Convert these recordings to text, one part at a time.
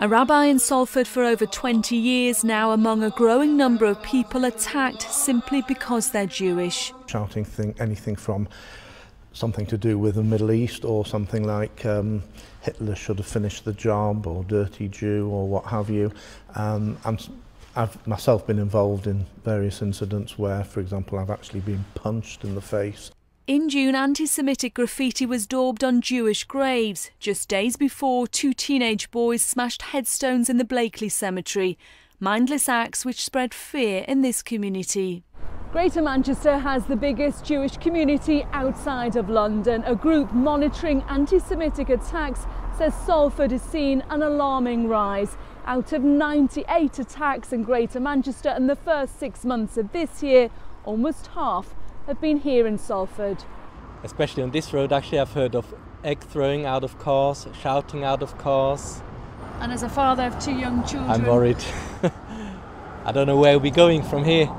A rabbi in Salford for over 20 years now, among a growing number of people attacked simply because they're Jewish. Shouting anything from something to do with the Middle East or something like Hitler should have finished the job or dirty Jew or what have you. I've myself been involved in various incidents where, for example, I've actually been punched in the face. In June, anti-Semitic graffiti was daubed on Jewish graves. Just days before, 2 teenage boys smashed headstones in the Blakely Cemetery. Mindless acts which spread fear in this community. Greater Manchester has the biggest Jewish community outside of London. A group monitoring anti-Semitic attacks says Salford has seen an alarming rise. Out of 98 attacks in Greater Manchester in the first 6 months of this year, almost half have been here in Salford. Especially on this road, actually, I've heard of egg throwing out of cars, shouting out of cars. And as a father of 2 young children, I'm worried. I don't know where we're going from here.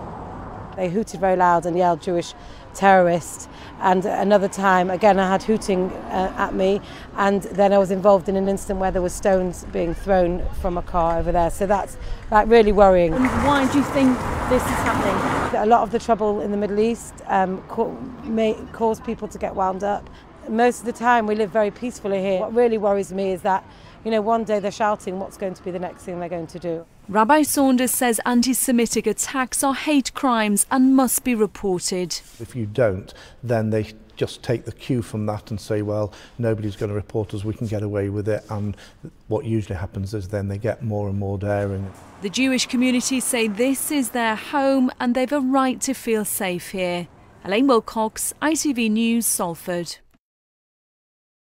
They hooted very loud and yelled Jewish terrorist, and another time again I had hooting at me, and then I was involved in an incident where there were stones being thrown from a car over there, so that's really worrying. And why do you think this is happening? A lot of the trouble in the Middle East may cause people to get wound up. Most of the time we live very peacefully here. What really worries me is that, you know, one day they're shouting what's going to be the next thing they're going to do. Rabbi Saunders says anti-Semitic attacks are hate crimes and must be reported. If you don't, then they just take the cue from that and say, well, nobody's going to report us, we can get away with it. And what usually happens is then they get more and more daring. The Jewish community say this is their home and they've a right to feel safe here. Elaine Wilcox, ITV News, Salford.